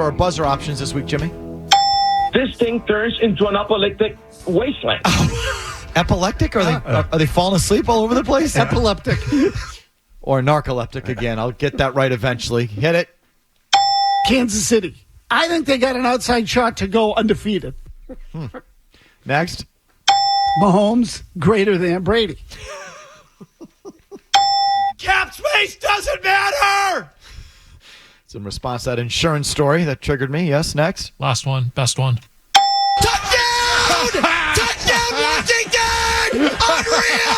our buzzer options this week, Jimmy? This thing turns into an apocalyptic wasteland. Epileptic? Are they falling asleep all over the place? Epileptic. Or narcoleptic again. I'll get that right eventually. Hit it. Kansas City. I think they got an outside shot to go undefeated. Next. Mahomes greater than Brady. Cap space doesn't matter! It's in response to that insurance story that triggered me. Yes, next. Last one. Best one. Touchdown! Touchdown, Washington! Unreal!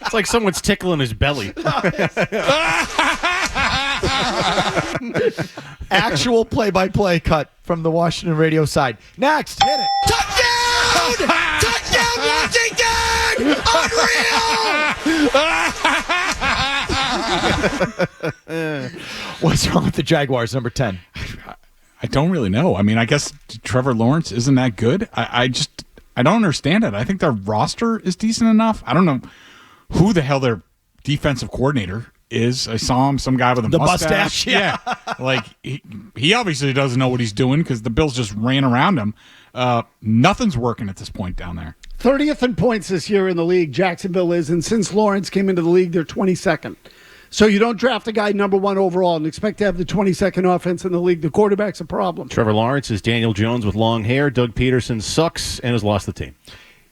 It's like someone's tickling his belly. Actual play-by-play cut from the Washington radio side. Next, hit it. Touchdown! Touchdown, Washington! Unreal! What's wrong with the Jaguars, number 10? I don't really know. I mean, I guess Trevor Lawrence isn't that good. I don't understand it. I think their roster is decent enough. I don't know who the hell their defensive coordinator is. I saw him, some guy with a mustache. Yeah. Like, he obviously doesn't know what he's doing because the Bills just ran around him. Nothing's working at this point down there. 30th in points this year in the league, Jacksonville is, and since Lawrence came into the league, they're 22nd. So you don't draft a guy number 1 overall and expect to have the 22nd offense in the league. The quarterback's a problem. Trevor Lawrence is Daniel Jones with long hair. Doug Peterson sucks and has lost the team.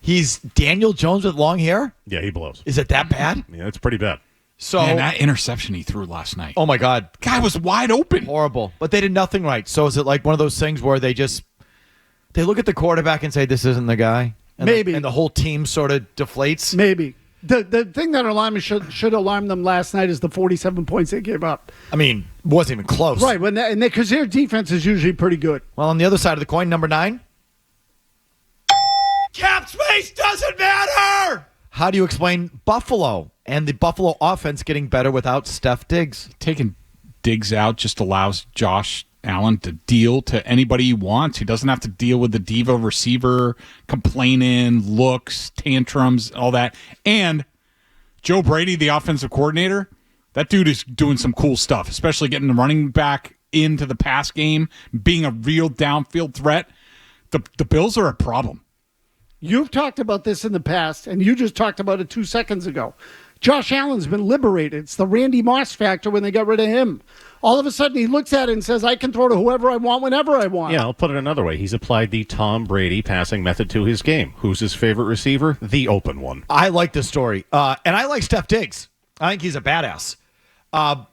He's Daniel Jones with long hair? Yeah, he blows. Is it that bad? Yeah, it's pretty bad. So, Man, that interception he threw last night. oh my God. Guy was wide open. Horrible. But they did nothing right. So is it like one of those things where they look at the quarterback and say, this isn't the guy? And Maybe. And the whole team sort of deflates? Maybe. The thing that alarmed me should alarm them last night is the 47 points they gave up. I mean, wasn't even close. Right, because their defense is usually pretty good. Well, on the other side of the coin, number 9. Cap space doesn't matter! How do you explain Buffalo and the Buffalo offense getting better without Steph Diggs? Taking Diggs out just allows Josh Allen to deal to anybody he wants. He doesn't have to deal with the diva receiver complaining, looks, tantrums, all that. And Joe Brady, the offensive coordinator, that dude is doing some cool stuff, especially getting the running back into the pass game, being a real downfield threat. The Bills are a problem. You've talked about this in the past, and you just talked about it 2 seconds ago. Josh Allen's been liberated. It's the Randy Moss factor when they got rid of him. All of a sudden, he looks at it and says, I can throw to whoever I want whenever I want. Yeah, I'll put it another way. He's applied the Tom Brady passing method to his game. Who's his favorite receiver? The open one. I like this story. And I like Steph Diggs. I think he's a badass. And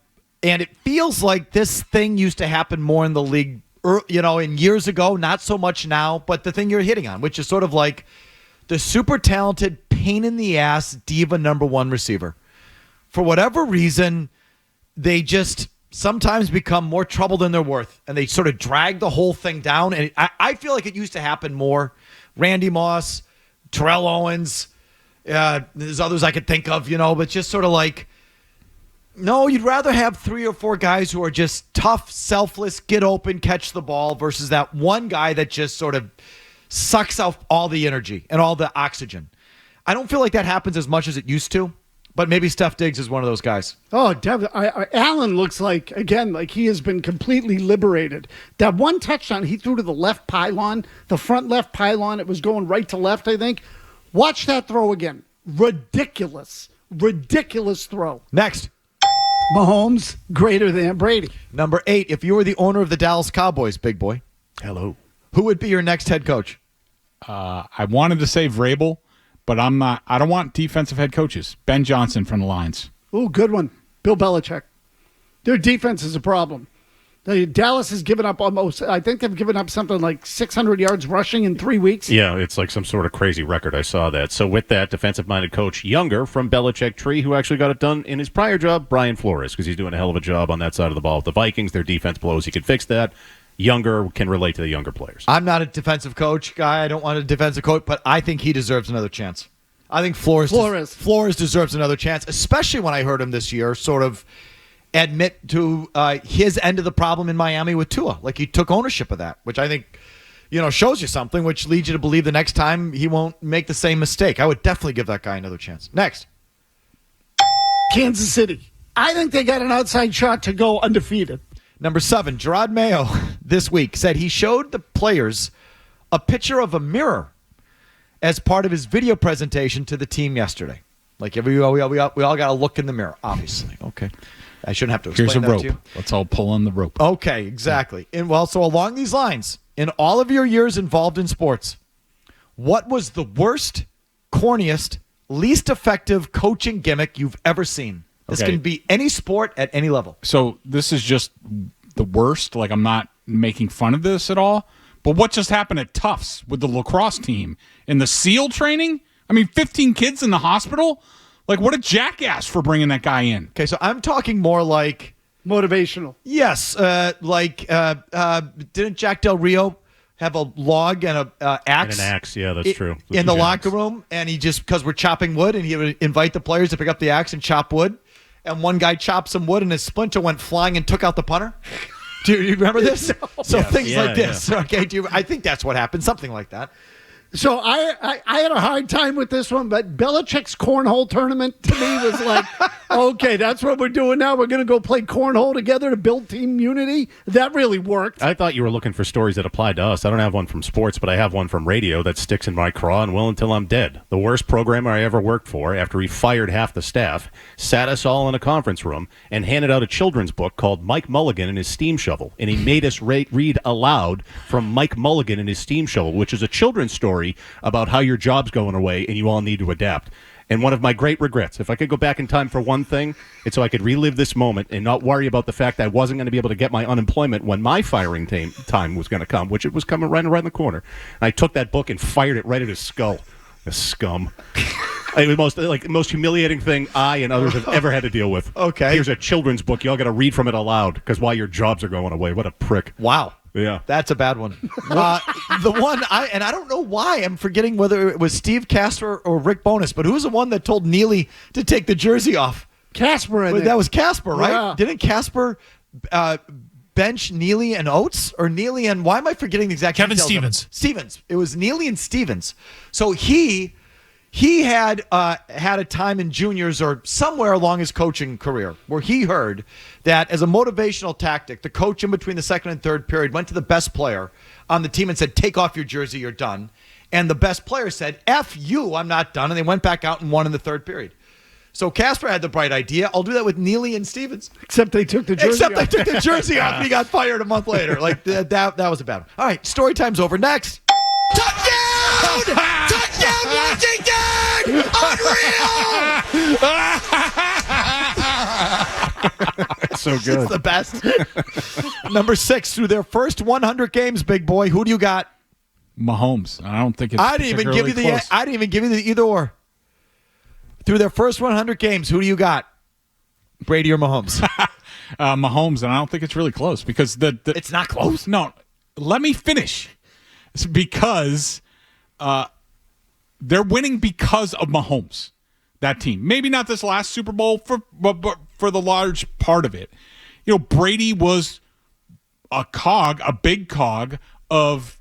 it feels like this thing used to happen more in the league, in years ago, not so much now. But the thing you're hitting on, which is sort of like the super talented, pain in the ass diva number 1 receiver. For whatever reason, they just sometimes become more trouble than they're worth, and they sort of drag the whole thing down. And I feel like it used to happen more. Randy Moss, Terrell Owens, there's others I could think of, but just sort of like, no, you'd rather have 3 or 4 guys who are just tough, selfless, get open, catch the ball, versus that one guy that just sort of sucks out all the energy and all the oxygen. I don't feel like that happens as much as it used to, but maybe Steph Diggs is one of those guys. Oh, Allen looks like he has been completely liberated. That one touchdown he threw to the left pylon, the front left pylon, it was going right to left, I think. Watch that throw again. Ridiculous throw. Next. Mahomes greater than Brady. Number 8, if you were the owner of the Dallas Cowboys, big boy. Hello. Who would be your next head coach? I wanted to say Vrabel, but I'm not. I don't want defensive head coaches. Ben Johnson from the Lions. Oh, good one. Bill Belichick. Their defense is a problem. Dallas has given up I think they've given up something like 600 yards rushing in 3 weeks. Yeah, it's like some sort of crazy record. I saw that. So with that, defensive-minded coach Younger from Belichick Tree, who actually got it done in his prior job, Brian Flores, because he's doing a hell of a job on that side of the ball with the Vikings. Their defense blows. He could fix that. Younger can relate to the younger players. I'm not a defensive coach guy. I don't want a defensive coach, but I think he deserves another chance. I think Flores deserves another chance, especially when I heard him this year sort of admit to his end of the problem in Miami with Tua. Like he took ownership of that, which I think, shows you something, which leads you to believe the next time he won't make the same mistake. I would definitely give that guy another chance. Next. Kansas City. I think they got an outside shot to go undefeated. Number 7, Gerard Mayo this week said he showed the players a picture of a mirror as part of his video presentation to the team yesterday. Like we all got to look in the mirror, obviously. Okay. I shouldn't have to explain Here's a that rope. to you. Let's all pull on the rope. Okay, exactly. And so along these lines, in all of your years involved in sports, what was the worst, corniest, least effective coaching gimmick you've ever seen? This Okay. can be any sport at any level. So this is just the worst. Like, I'm not making fun of this at all. But what just happened at Tufts with the lacrosse team in the SEAL training? I mean, 15 kids in the hospital? Like, what a jackass for bringing that guy in. Okay, so I'm talking more like, Motivational. yes, didn't Jack Del Rio have a log and a axe? And an axe, yeah, that's true. In the Two locker jacks. room, and he just, because we're chopping wood, and he would invite the players to pick up the axe and chop wood, and one guy chopped some wood, and his splinter went flying and took out the punter. Do you remember this? So Yes. things Yeah, like this. Okay, I think that's what happened, something like that. So I had a hard time with this one, but Belichick's cornhole tournament to me was like, okay, that's what we're doing now. We're going to go play cornhole together to build team unity. That really worked. I thought you were looking for stories that applied to us. I don't have one from sports, but I have one from radio that sticks in my craw and will until I'm dead. The worst programmer I ever worked for, after he fired half the staff, sat us all in a conference room and handed out a children's book called Mike Mulligan and His Steam Shovel. And he made us read aloud from Mike Mulligan and His Steam Shovel, which is a children's story about how your job's going away and you all need to adapt. And one of my great regrets, if I could go back in time for one thing, it's so I could relive this moment and not worry about the fact that I wasn't going to be able to get my unemployment when my firing time was going to come, which it was coming right in the corner. And I took that book and fired it right at his skull. The scum. It was the most humiliating thing I and others have ever had to deal with. Okay. Here's a children's book. Y'all got to read from it aloud because while your jobs are going away. What a prick. Wow. Yeah. That's a bad one. The one, I don't know why I'm forgetting whether it was Steve Casper or Rick Bowness, but who was the one that told Neely to take the jersey off? Casper, I think. That was Casper, right? Yeah. Didn't Casper bench Neely and Oates? Or Neely and, why am I forgetting the exact Kevin details of it? Stevens. Stevens. It was Neely and Stevens. So he had a time in juniors or somewhere along his coaching career where he heard that as a motivational tactic, the coach in between the second and third period went to the best player on the team and said, take off your jersey, you're done. And the best player said, F you, I'm not done. And they went back out and won in the third period. So Casper had the bright idea. I'll do that with Neely and Stevens. Except they took the jersey Except off. they took the jersey off and he got fired a month later. Like that was a bad one. All right, story time's over. Next. Touchdown! Touchdown, Washington! Unreal! So good. It's the best. Number 6, through their first 100 games, big boy. Who do you got? Mahomes. I don't think it's I didn't even give you the either or. Through their first 100 games, who do you got? Brady or Mahomes? Mahomes, and I don't think it's really close because It's not close. No, let me finish. It's because they're winning because of Mahomes, that team. Maybe not this last Super Bowl, but for the large part of it. You know, Brady was a big cog of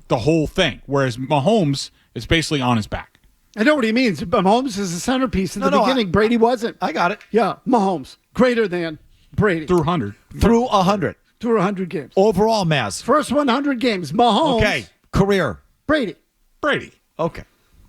the whole thing, whereas Mahomes is basically on his back. I know what he means. Mahomes is the centerpiece in the beginning. Brady wasn't. I got it. Yeah, Mahomes. Greater than Brady. Through 100. Through 100. Through 100 games. Overall, Mazz. First 100 games. Mahomes. Okay. Career. Brady. Brady. Okay.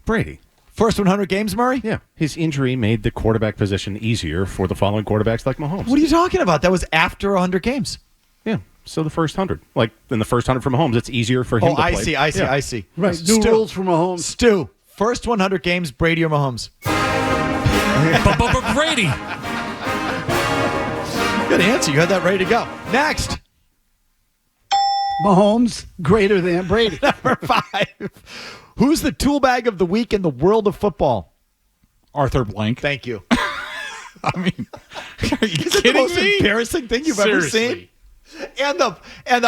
Brady. First 100 games, Murray? Yeah. His injury made the quarterback position easier for the following quarterbacks like Mahomes. What are you talking about? That was after 100 games. Yeah. So the first 100. Like in the first 100 for Mahomes, it's easier for him to play. I see. Yeah. Right. New rules for Mahomes. Stu, first 100 games, Brady or Mahomes? But Brady. Good answer. You had that ready to go. Next. Mahomes greater than Brady. Number 5. Who's the tool bag of the week in the world of football? Arthur Blank. Thank you. I mean, are you Is it the kidding most me? embarrassing thing you've ever Seriously. seen? And the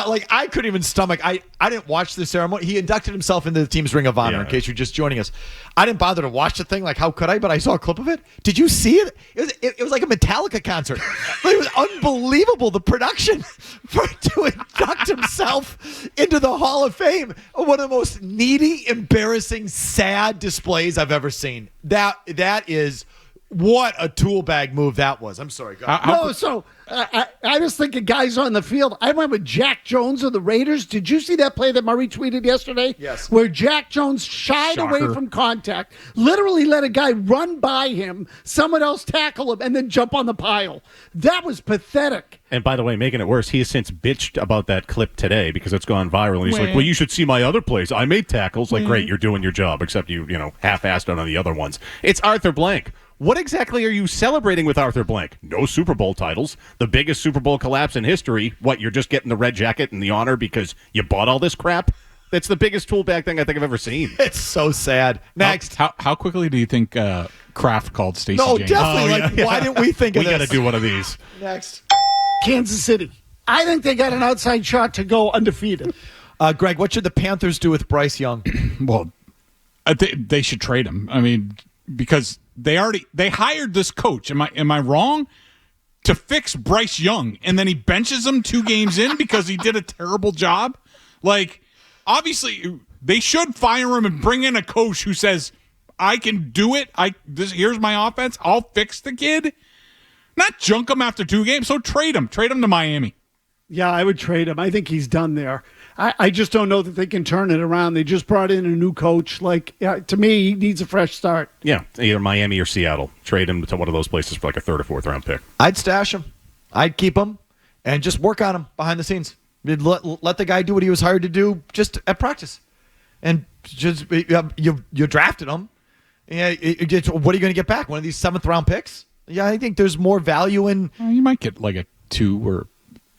like, I couldn't even stomach. I didn't watch the ceremony. He inducted himself into the team's Ring of Honor. Yeah. In case you're just joining us, I didn't bother to watch the thing. Like, how could I? But I saw a clip of it. Did you see it? It was like a Metallica concert. It was unbelievable. The production to induct himself into the Hall of Fame. One of the most needy, embarrassing, sad displays I've ever seen. That is What a tool bag move that was. I'm sorry. Go ahead. No, so I was thinking guys on the field. I remember Jack Jones of the Raiders. Did you see that play that Murray tweeted yesterday? Yes. Where Jack Jones shied away Shocker. from contact, literally let a guy run by him, someone else tackle him, and then jump on the pile. That was pathetic. And by the way, making it worse, he has since bitched about that clip today because it's gone viral. And he's like, well, you should see my other plays. I made tackles. Like, great, you're doing your job, except you half-assed on the other ones. It's Arthur Blank. What exactly are you celebrating with Arthur Blank? No Super Bowl titles. The biggest Super Bowl collapse in history. What, you're just getting the red jacket and the honor because you bought all this crap? That's the biggest tool bag thing I think I've ever seen. It's so sad. Next. How quickly do you think Kraft called Stacey No, James? definitely. Why didn't we think of We this? got to do one of these. Next. Kansas City. I think they got an outside shot to go undefeated. Greg, what should the Panthers do with Bryce Young? Well, they should trade him. I mean, because they hired this coach. Am I wrong? To fix Bryce Young, and then he benches him 2 games in because he did a terrible job. Like, obviously, they should fire him and bring in a coach who says, "I can do it. Here's my offense. I'll fix the kid." Not junk him after 2 games. So trade him. Trade him to Miami. Yeah, I would trade him. I think he's done there. I just don't know that they can turn it around. They just brought in a new coach. Like, to me, he needs a fresh start. Yeah, either Miami or Seattle. Trade him to one of those places for like a 3rd or 4th round pick. I'd stash him. I'd keep him and just work on him behind the scenes. Let the guy do what he was hired to do just at practice. And just you drafted him. Yeah, what are you going to get back? One of these 7th round picks? Yeah, I think there's more value in. You might get like a 2 or.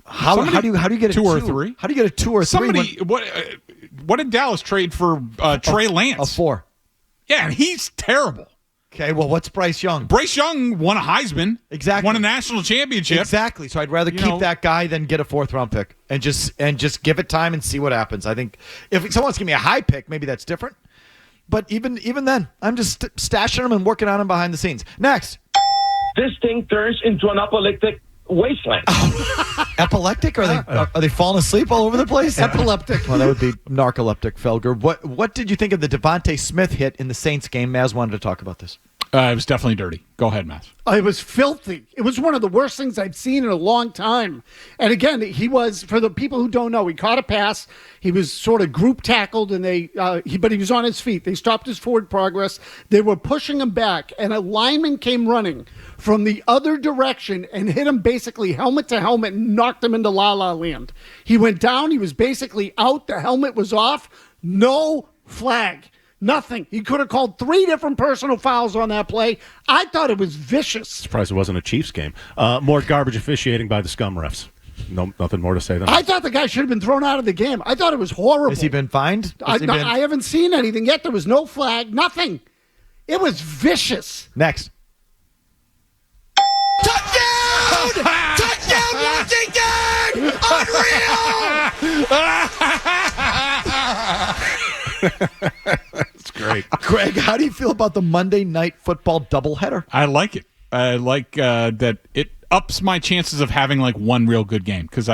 How do you get a 2 or 3? How do you get a 2 or 3? Somebody, what did Dallas trade for Trey Lance? A 4. Yeah, and he's terrible. Okay, well, what's Bryce Young? Bryce Young won a Heisman. Exactly. Won a national championship. Exactly. So I'd rather keep that guy than get a 4th round pick and just give it time and see what happens. I think if someone's giving me a high pick, maybe that's different. But even then, I'm just stashing him and working on him behind the scenes. Next. This thing turns into an apocalyptic wasteland. Epileptic? Are they falling asleep all over the place? Epileptic. Well, that would be narcoleptic, Felger. What did you think of the Devontae Smith hit in the Saints game? Maz wanted to talk about this. It was definitely dirty. Go ahead, Matt. It was filthy. It was one of the worst things I've seen in a long time. And again, he was, for the people who don't know, he caught a pass. He was sort of group tackled, and but he was on his feet. They stopped his forward progress. They were pushing him back, and a lineman came running from the other direction and hit him basically helmet to helmet and knocked him into la-la land. He went down. He was basically out. The helmet was off. No flag. Nothing. He could have called 3 different personal fouls on that play. I thought it was vicious. Surprised it wasn't a Chiefs game. More garbage officiating by the scum refs. No, nothing more to say than that. I thought the guy should have been thrown out of the game. I thought it was horrible. Has he been fined? I haven't seen anything yet. There was no flag. Nothing. It was vicious. Next. Touchdown! Touchdown, Washington! Unreal! That's great. Greg, how do you feel about the Monday Night Football doubleheader? I like it. I like that it ups my chances of having like one real good game because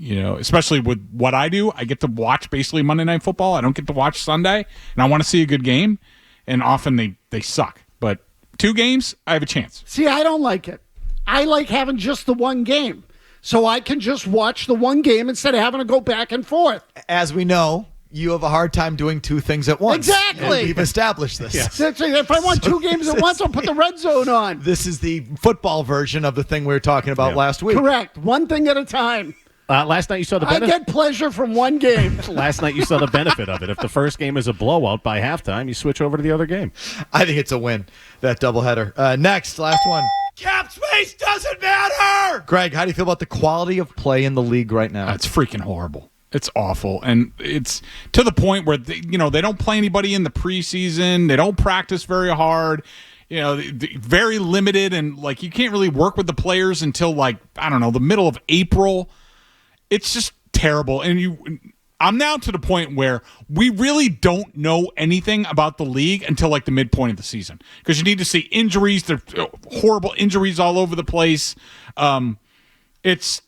especially with what I do, I get to watch basically Monday Night Football. I don't get to watch Sunday, and I want to see a good game, and often they suck. But 2 games, I have a chance. See, I don't like it. I like having just the one game. So I can just watch the one game instead of having to go back and forth. As we know, you have a hard time doing 2 things at once. Exactly. And we've established this. Yes. If I want 2 games at once, I'll put the red zone on. This is the football version of the thing we were talking about last week. Correct. One thing at a time. Last night you saw the I benefit. get pleasure from one game. Last night you saw the benefit of it. If the first game is a blowout by halftime, you switch over to the other game. I think it's a win, that doubleheader. Next, last one. Cap space doesn't matter! Greg, how do you feel about the quality of play in the league right now? It's freaking horrible. It's awful, and it's to the point where they don't play anybody in the preseason. They don't practice very hard. Very limited, and like you can't really work with the players until the middle of April. It's just terrible, and I'm now to the point where we really don't know anything about the league until like the midpoint of the season because you need to see injuries. There are horrible injuries all over the place. It's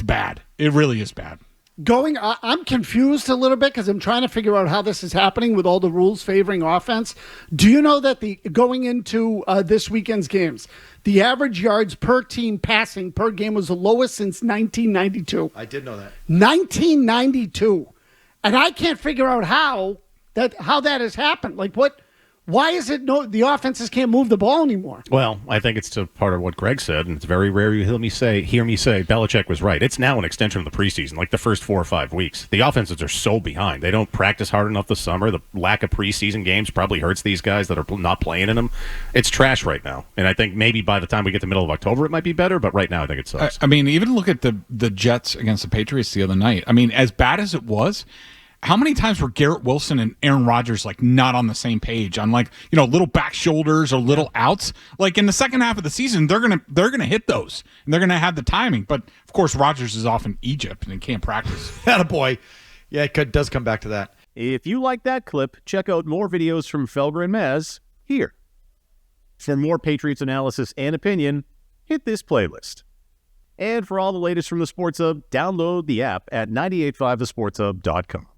bad. It really is bad. I'm confused a little bit because I'm trying to figure out how this is happening with all the rules favoring offense. Do you know that going into this weekend's games, the average yards per team passing per game was the lowest since 1992? I did know that. 1992. And I can't figure out how that has happened. Like, what? Why is it the offenses can't move the ball anymore? Well, I think it's to part of what Greg said, and it's very rare you hear me say Belichick was right. It's now an extension of the preseason, like the first 4 or 5 weeks. The offenses are so behind. They don't practice hard enough this summer. The lack of preseason games probably hurts these guys that are not playing in them. It's trash right now. And I think maybe by the time we get to the middle of October, it might be better, but right now I think it sucks. I mean, even look at the Jets against the Patriots the other night. I mean, as bad as it was, how many times were Garrett Wilson and Aaron Rodgers like not on the same page on little back shoulders or little outs? Like in the second half of the season, they're gonna hit those and they're gonna have the timing. But of course, Rodgers is off in Egypt and can't practice. Attaboy. Yeah, it does come back to that. If you like that clip, check out more videos from Felger and Mazz here. For more Patriots analysis and opinion, hit this playlist. And for all the latest from the Sports Hub, download the app at 985thesportshub.com.